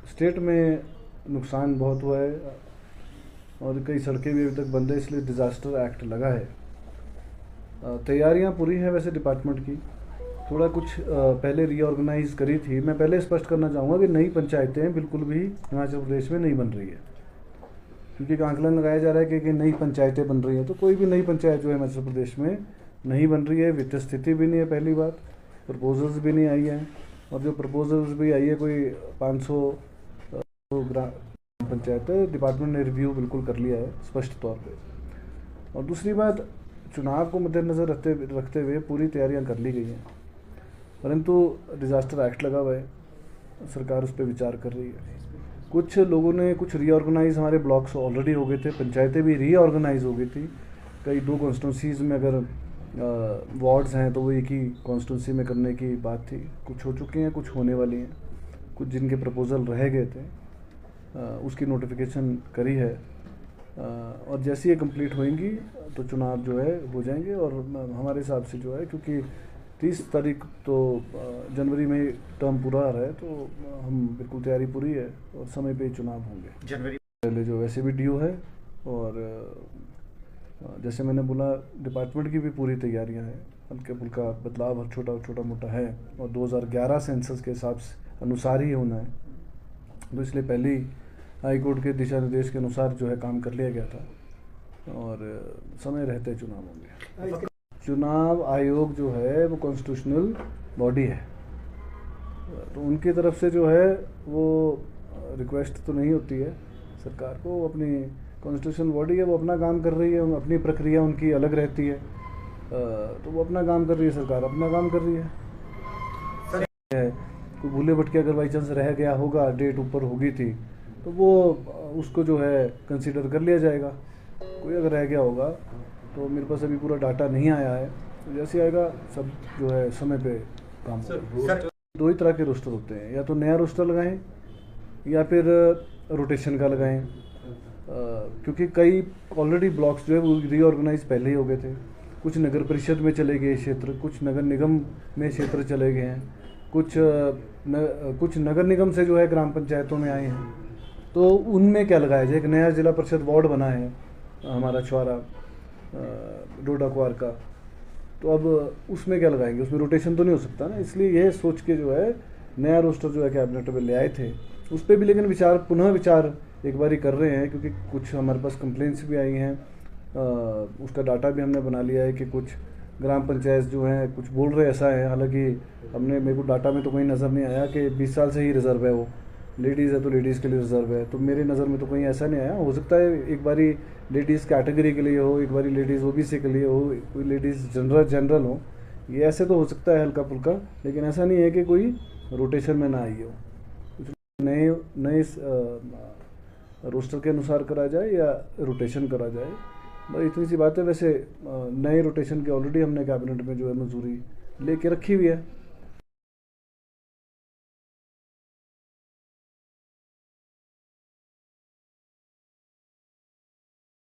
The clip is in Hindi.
स्टेट में नुकसान बहुत हुआ है और कई सड़कें भी अभी तक बंद है, इसलिए डिज़ास्टर एक्ट लगा है। तैयारियां पूरी हैं वैसे डिपार्टमेंट की। थोड़ा कुछ पहले रीऑर्गेनाइज करी थी। मैं पहले स्पष्ट करना चाहूँगा कि नई पंचायतें बिल्कुल भी हिमाचल प्रदेश में नहीं बन रही है, क्योंकि एक आंकलन लगाया जा रहा है कि नई पंचायतें बन रही हैं। तो कोई भी नई पंचायत जो है हिमाचल प्रदेश में नहीं बन रही है। वित्तीय स्थिति भी नहीं है, पहली बात। प्रपोजल्स भी नहीं आई हैं, और जो प्रपोजल्स भी आई है कोई 500 ग्राम पंचायत डिपार्टमेंट ने रिव्यू बिल्कुल कर लिया है स्पष्ट तौर पे। और दूसरी बात, चुनाव को मद्देनज़र रखते हुए पूरी तैयारियां कर ली गई हैं, परंतु डिज़ास्टर एक्ट लगा हुआ है, सरकार उस पर विचार कर रही है। कुछ लोगों ने कुछ रीऑर्गेनाइज, हमारे ब्लॉक्स ऑलरेडी हो गए थे, पंचायतें भी रीऑर्गेनाइज हो गई थी। कई 2 कॉन्स्टिट्यूंसीज़ में अगर वार्ड्स हैं तो वो एक ही कॉन्स्टिट्यूंसी में करने की बात थी। कुछ हो चुकी हैं, कुछ होने वाली हैं। कुछ जिनके प्रपोज़ल रह गए थे उसकी नोटिफिकेशन करी है, और जैसे ये कंप्लीट होएंगी तो चुनाव जो है हो जाएंगे। और हमारे हिसाब से जो है, क्योंकि 30 तारीख तो जनवरी में टर्म पूरा आ रहा है, तो हम बिल्कुल तैयारी पूरी है और समय पे चुनाव होंगे। जनवरी पहले जो वैसे भी ड्यू है, और जैसे मैंने बोला डिपार्टमेंट की भी पूरी तैयारियां हैं। हल्का फुल्का बदलाव हर छोटा मोटा है, और 2011 सेंसस के हिसाब से अनुसार ही होना है, तो इसलिए पहले ही हाई कोर्ट के दिशा निर्देश के अनुसार जो है काम कर लिया गया था, और समय रहते चुनाव होंगे। चुनाव आयोग जो है वो कॉन्स्टिट्यूशनल बॉडी है, तो उनकी तरफ से जो है वो रिक्वेस्ट तो नहीं होती है सरकार को। अपनी कॉन्स्टिट्यूशनल बॉडी है, वो अपना काम कर रही है, अपनी प्रक्रिया उनकी अलग रहती है, तो वो अपना काम कर रही है, सरकार अपना काम कर रही है। कोई भूले भटके अगर बाई चांस रह गया होगा, डेट ऊपर होगी थी, तो वो उसको जो है कंसीडर कर लिया जाएगा। कोई अगर रह गया होगा, तो मेरे पास अभी पूरा डाटा नहीं आया है, तो जैसे आएगा सब जो है समय पे काम होगा। 2 ही तरह के रोस्टर होते हैं, या तो नया रोस्टर लगाएं या फिर रोटेशन का लगाएं, क्योंकि कई ऑलरेडी ब्लॉक्स जो है वो रीऑर्गेनाइज पहले ही हो गए थे। कुछ नगर परिषद में चले गए क्षेत्र, कुछ नगर निगम में क्षेत्र चले गए हैं, कुछ नगर निगम से जो है ग्राम पंचायतों में आए हैं। तो उनमें क्या लगाया जाए? एक नया जिला परिषद वार्ड बना है हमारा छुआरा डोडा क्वार का, तो अब उसमें क्या लगाएंगे? उसमें रोटेशन तो नहीं हो सकता ना, इसलिए यह सोच के जो है नया रोस्टर जो है कैबिनेट में ले आए थे। उस पर भी लेकिन पुनः विचार एक बार ही कर रहे हैं, क्योंकि कुछ हमारे पास कंप्लेंट्स भी आई हैं। उसका डाटा भी हमने बना लिया है कि कुछ ग्राम पंचायत जो हैं कुछ बोल रहे ऐसा है, हालांकि मेरे को डाटा में तो कहीं नज़र नहीं आया कि 20 साल से ही रिज़र्व है। वो लेडीज़ है तो लेडीज़ के लिए रिज़र्व है, तो मेरी नज़र में तो कहीं ऐसा नहीं आया। हो सकता है एक बारी लेडीज़ कैटेगरी के लिए हो, एक बारी लेडीज़ ओबीसी के लिए हो, कोई लेडीज़ जनरल हो, ये ऐसे तो हो सकता है हल्का फुल्का, लेकिन ऐसा नहीं है कि कोई रोटेशन में ना आई हो। नए रोस्टर के अनुसार करा जाए या रोटेशन करा जाए, बस इतनी सी बात है। वैसे नए रोटेशन के ऑलरेडी हमने कैबिनेट में जो है मंजूरी लेके रखी हुई है।